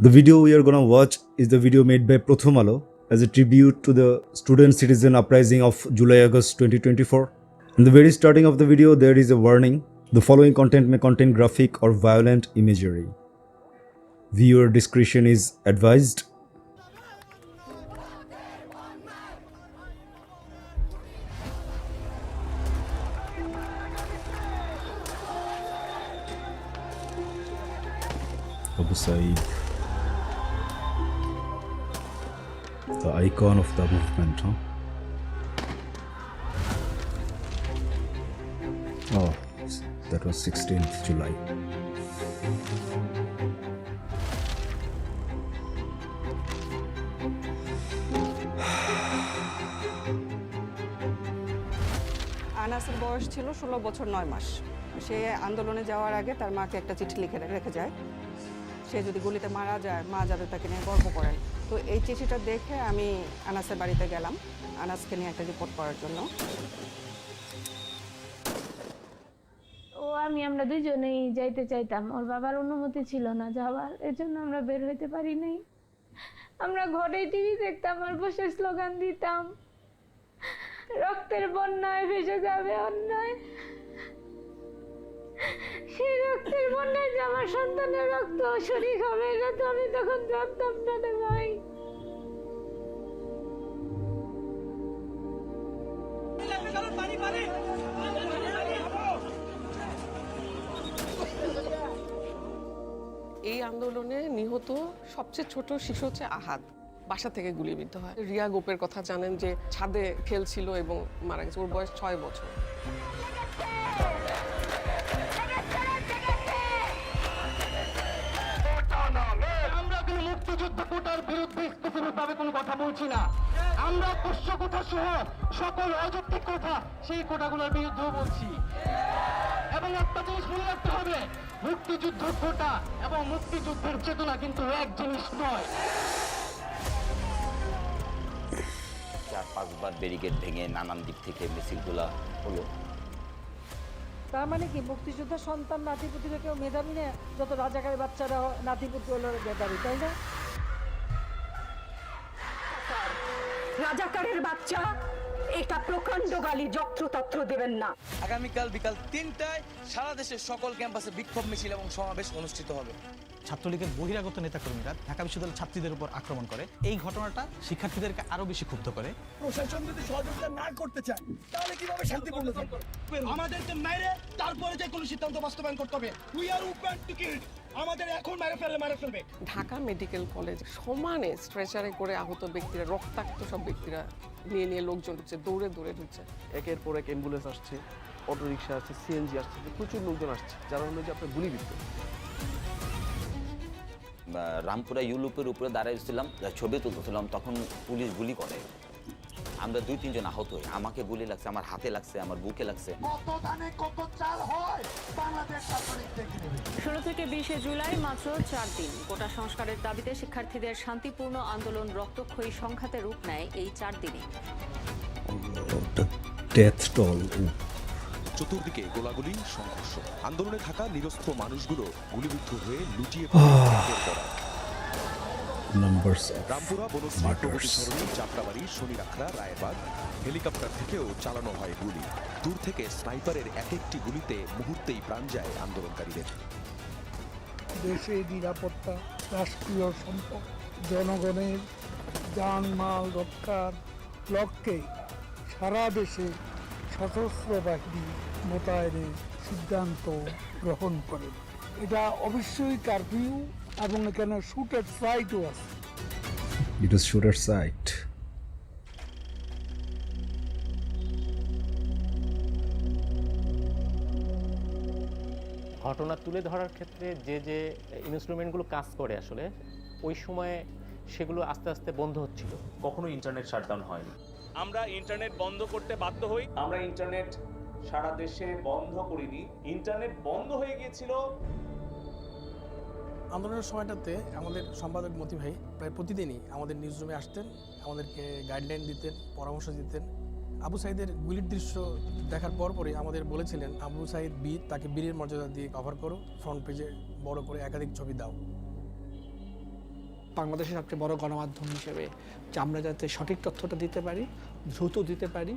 The video we are gonna watch is the video made by Prothom Alo as a tribute to the student citizen uprising of July-August 2024. In the very starting of the video, there is a warning. The following content may contain graphic or violent imagery. Viewer discretion is advised. Abu Saeed, the icon of the movement, huh? Oh, that was 16th July. আনাসের বয়স ছিল 16 বছর 9 মাস। সে আন্দোলনে যাওয়ার আগে তার মাকে একটা চিঠি লিখে রেখে যায়, সে যদি গুলিতে মারা যায় মা যাতে তাকে নিয়ে গর্ব করেন। তো এই চিঠিটা দেখে আমি আনাসের বাড়িতে গেলাম আনাসকে নিয়ে একটা রিপোর্ট করার জন্য। আমরা দুইজনেই যাইতে চাইতাম, ওর বাবার অনুমতি ছিল না যাওয়ার, এজন্য আমরা বের হইতে পারি নাই। আমরা ঘরেই টিভি দেখতাম আর বসে স্লোগান দিতাম, রক্তের বন্যায় ভেসে যাবে অন্যায়। সেই রক্তের বন্যায় যে আমার সন্তানের রক্ত শরীক হবে এটা তো আমি তখন জানতাম না রে ভাই। এই আন্দোলনে নিহত সবচেয়ে ছোট শিশু হচ্ছে আহাদ, বাসা থেকে গুলিবিদ্ধ হয়। রিয়া গোপের কথা জানেন, যে ছাদে খেলছিল এবং মারা গেছে, ওর বয়স 6 বছর। আমরা কোনো মুক্তিযুদ্ধ কোটার বিরুদ্ধে স্পেসিফিকভাবে কোনো কথা বলছি না। আমরা পোষ্য কোটা সহ সকল অযৌক্তিক কোটা, সেই কোটাগুলোর বিরুদ্ধেও বলছি। এবং একটা জিনিস মনে রাখতে হবে, মুক্তিযুদ্ধ কোটা এবং মুক্তিযুদ্ধের চেতনা কিন্তু এক জিনিস নয়। 4-5 বার ব্যারিকেড ভেঙে নানান দিক থেকে মিছিলগুলা হলো। তার মানে কি মুক্তিযোদ্ধা সন্তান নাতিপুতিরা কেউ মেধাবী না, যত রাজাকারের বাচ্চারা নাতিপুতি হলো মেধাবী, তাই না? রাজাকারের বাচ্চা এটা প্রকাণ্ড গালি যত্রতত্র দেবেন না। আগামীকাল বিকাল 3টায় সারা দেশের সকল ক্যাম্পাসে বিক্ষোভ মিছিল এবং সমাবেশ অনুষ্ঠিত হবে। ছাত্রলীগের বহিরাগত নেতাকর্মীরা ঢাকা বিশ্ববিদ্যালয়ের ছাত্রীদের উপর আক্রমণ করে। এই ঘটনাটা শিক্ষার্থীদেরকে আরো বেশি ক্ষুব্ধ করে। প্রশাসন যদি সহযোগিতা না করতে চায় তাহলে কিভাবে শান্তিপূর্ণ থাকবে? আমাদেরকে মেরে তারপরে যে কোনো সিদ্ধান্ত বাস্তবায়ন করতে হবে। We are open to kill. আমাদের এখন মেরে ফেলবে। ঢাকা মেডিকেল কলেজ সমানে স্ট্রেচারে করে আহত ব্যক্তিরা, রক্তাক্ত সব ব্যক্তিরা নিয়ে লোকজন ঢুকছে, দৌড়ে ঢুকছে। একের পর এক অ্যাম্বুলেন্স আসছে, অটো রিক্সা আসছে, সিএনজি আসছে, প্রচুর লোকজন আসছে, যারা হলো যে আপনার গুলিবিদ্ধ। রামপুরা ইউলুপের উপরে দাঁড়াইছিলাম, ছবি তুলতেছিলাম, তখন পুলিশ গুলি করে। আমরা 2-3 জন আহত হই। আমাকে গুলি লাগছে, আমার হাতে লাগছে, আমার বুকে লাগছে। 16 থেকে 20 জুলাই মাত্র 4 দিন। কোটা সংস্কারের দাবিতে শিক্ষার্থীদের শান্তিপূর্ণ আন্দোলন রক্তক্ষয়ী সংঘাতে রূপ নেয় এই 4 দিনে। Death toll. চতুর্দিকে গোলাগুলি, সংঘর্ষ। আন্দোলনে থাকা নিরস্ত্র মানুষগুলো গুলিবিদ্ধ হয়ে লুটিয়ে রামপুরা, বনশ্রী, প্রগতি সরণি, যাত্রাবাড়ি, শনিরাখড়া, রায়বাগ। হেলিকপ্টার থেকেও চালানো হয় গুলি। দূর থেকে স্নাইপারের এক একটি গুলিতে মুহূর্তেই প্রাণ যায় আন্দোলনকারীদের। দেশের নিরাপত্তা, রাষ্ট্রীয় সম্পদ, জনগণের জানমাল রক্ষার লক্ষ্যে সারা দেশে সশস্ত্র বাহিনী মোতায়েনের সিদ্ধান্ত গ্রহণ করেন। এটা অবশ্যই কারফিউ এবং এখানে শুটার সাইটও আছে। It was shooter site. ঘটনা তুলে ধরার ক্ষেত্রে যে ইনস্ট্রুমেন্টগুলো কাজ করে আসলে ওই সময়ে সেগুলো আস্তে আস্তে বন্ধ হচ্ছিল। কখনো ইন্টারনেট শাটডাউন হয়নি। আমরা ইন্টারনেট বন্ধ করতে বাধ্য হই। আমরা ইন্টারনেট সারা দেশে বন্ধ করিনি, ইন্টারনেট বন্ধ হয়ে গিয়েছিল। আন্দোলনের সময়টাতে আমাদের সম্পাদক মতি ভাই প্রায় প্রতিদিনই আমাদের নিউজ রুমে আসতেন, আমাদেরকে গাইডলাইন দিতেন, পরামর্শ দিতেন। আবু সাইদের গুলির দৃশ্য দেখার পরপরই আমাদের বলেছিলেন, আবু সাইদ বীর, তাকে বীরের মর্যাদা দিয়ে কভার করো, ফ্রন্ট পেজে বড় করে একাধিক ছবি দাও। বাংলাদেশের সবচেয়ে বড় গণমাধ্যম হিসেবে যে আমরা যাতে সঠিক তথ্যটা দিতে পারি, দ্রুত দিতে পারি,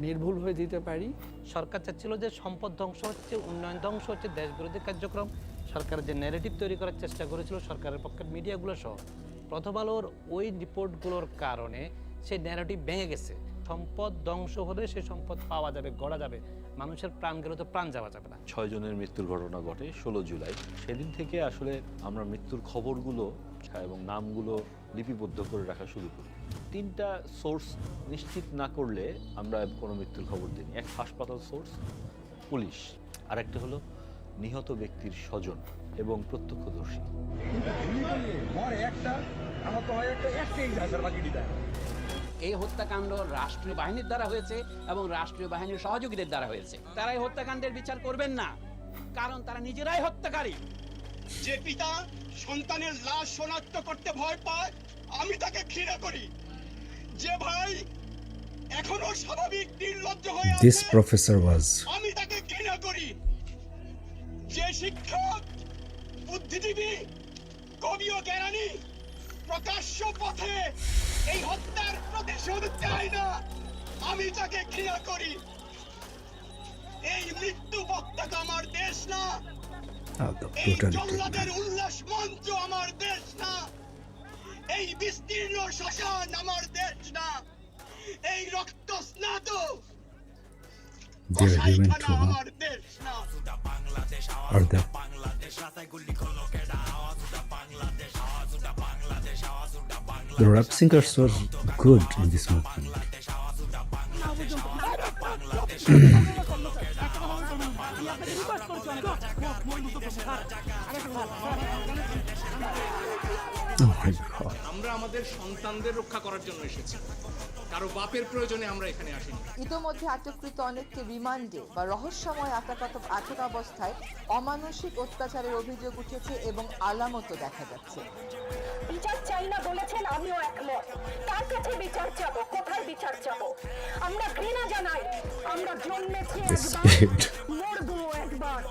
নির্ভুল হয়ে দিতে পারি। সরকার চাচ্ছিল যে সম্পদ ধ্বংস হচ্ছে, উন্নয়ন ধ্বংস হচ্ছে, দেশ বিরোধী কার্যক্রম, সরকারের যে ন্যারেটিভ তৈরি করার চেষ্টা করেছিল সরকারের পক্ষের মিডিয়াগুলো সহ, প্রথম আলোর ওই রিপোর্টগুলোর কারণে সেই ন্যারেটিভ ভেঙে গেছে। সম্পদ ধ্বংস হলে সেই সম্পদ পাওয়া যাবে, গড়া যাবে, মানুষের প্রাণ গেলে তো প্রাণ যাওয়া যাবে না। 6 জনের মৃত্যুর ঘটনা ঘটে 16 জুলাই। সেদিন থেকে আসলে আমরা মৃত্যুর খবরগুলো এবং নামগুলো লিপিবদ্ধ করে রাখা শুরু করি। 3টা সোর্স নিশ্চিত না করলে আমরা কোনো মৃত্যুর খবর দিই। এক হাসপাতাল সোর্স, পুলিশ, আরেকটা হলো নিহত ব্যক্তির স্বজন এবং প্রত্যক্ষদর্শী। এই হত্যাকাণ্ড রাষ্ট্রীয় বাহিনীর দ্বারা হয়েছে এবং রাষ্ট্রীয় বাহিনীর সহযোগীদের দ্বারা হয়েছে। তারা এই হত্যাকাণ্ডের বিচার করবেন না, কারণ তারা নিজেরাই হত্যাকারী। যে পিতা সন্তানের লাশ শনাক্ত করতে ভয় পায়, আমি তাকে ঘৃণা করি। যে ভাই এখনো স্বাভাবিক নির্লজ্জ হয়ে আছে, This professor was আমি তাকে ঘৃণা করি। যে শিক্ষক, বুদ্ধিজীবী, কবি ও জ্ঞানী প্রকাশ্য পথে এই হত্যার প্রতিশোধ চায় না, আমি তাকে ঘৃণা করি। এই মৃত্যু পতাকা আমার দেশ না, এই জল্লাদের উল্লাস মঞ্চ আমার দেশ না, এই বিস্তীর্ণ শ্মশান আমার দেশ না, এই রক্ত স্নাত আমার দেশ না। are there. The rap singers were good in this movement. Oh my God. আমরা আমাদের সন্তানদের রক্ষা করার জন্য এসেছি, কারো বাপের প্রয়োজনে আমরা এখানে আসিনি। ইতোমধ্যে আটককৃত অনেককে রিমান্ডে বা রহস্যময় আটকাবস্থায় অমানসিক অত্যাচারের অভিযোগ উঠেছে এবং আলামতও দেখা যাচ্ছে। বিচার চাই না বলেছেন, আমিও একমত। তার কাছে বিচার চাবো, কোথায় বিচার চাবো? আমরা ঘৃণা জানাই, আমরা জন্মেছি একবার, মরবো একবার।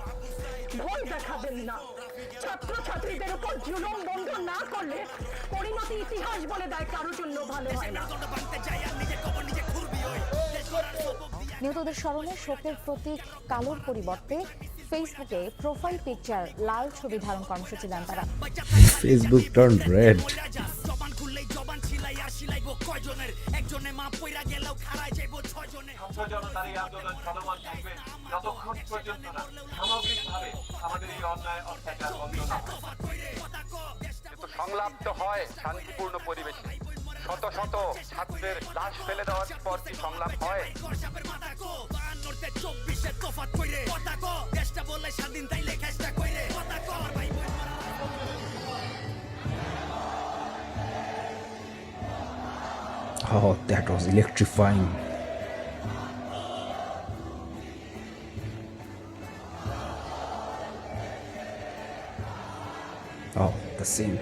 ভয় দেখাবেন না। ছাত্র ছাত্রীদের উপর জুলুম বন্ধ না করলে পরিণতি ইতিহাস বলে দেয়, কারোর জন্য ভালো হয় না। নিহতদের স্মরণে শোকের প্রতীক কালোর পরিবর্তে ফেসবুকে প্রোফাইল পিকচার লাল ছবি ধারণ কর্মসূচি দেন তারা। Facebook turned red. সংলাপ হয় শান্তিপূর্ণ পরিবেশে। শত শত ছাত্রের লাশ ফেলে দেওয়ার পর কি সংলাপ হয়? Oh, that was electrifying. Oh, the scene.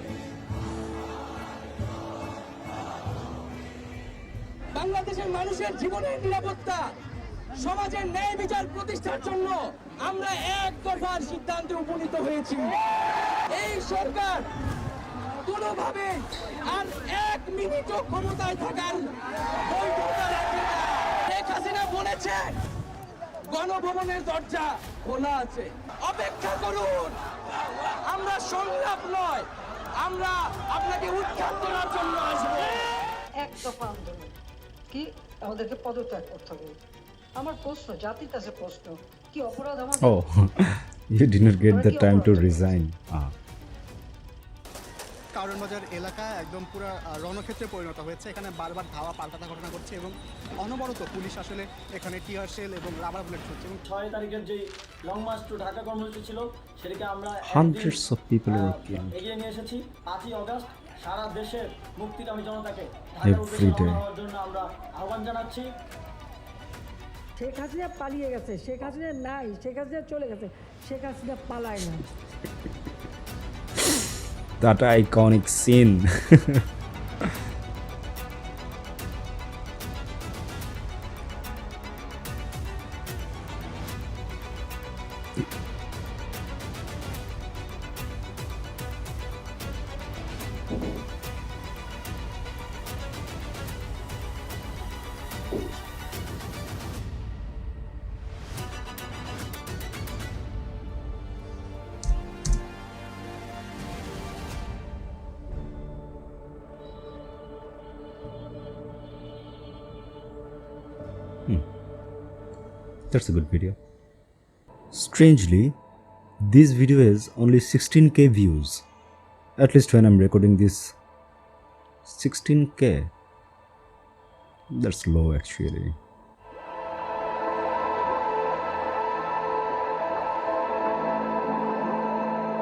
বাংলাদেশের মানুষের জীবনের নিরাপত্তা, সমাজের ন্যায় বিচার প্রতিষ্ঠার জন্য আমরা এক দফার সিদ্ধান্তে উপনীত হয়েছি। এই সরকার কোনোভাবে আর 1 মিনিটও ক্ষমতায় থাকার বৈধতা রাখে না। শেখ হাসিনা বলেছেন গণভবনের দরজা খোলা আছে, অপেক্ষা করুন। আমরা সংলাপ নয়, আমরা আপনাকে উৎখাত করার জন্য আসবো। এক দফা আন্দোলন কি আমাদেরকে পদত্যাগ করতে হবে? আমার প্রশ্ন, জাতির কাছে প্রশ্ন, কি অপরাধ আমার? Oh, you didn't get the time to resign. কারণ বাজার এলাকা একদম পুরো রণক্ষেত্রে পরিণত হয়েছে। এখানে বারবার ধাওয়া পাল্টাতা ঘটনা ঘটছে এবং অনবরত পুলিশ আসলে এখানে টিয়ার শেল এবং রাবার বুলেট ছুটছে। এবং 6 তারিখের যে লং মার্চ টু ঢাকা কর্মসূচি ছিল সেটাকে আমরা Hundreds of people were killed. এগিয়ে নিয়ে এসেছি। 5ই আগস্ট সারা দেশের মুক্তিকামী জনতাকে Every day. হওয়ার জন্য আমরা আহ্বান জানাচ্ছি। শেখ হাসিনা পালিয়ে গেছে, শেখ হাসিনা নাই, শেখ হাসিনা চলে গেছে, শেখ হাসিনা পালায় না। That iconic scene. That's a good video. Strangely, this video has only 16k views. At least when I'm recording this, 16k. That's low actually.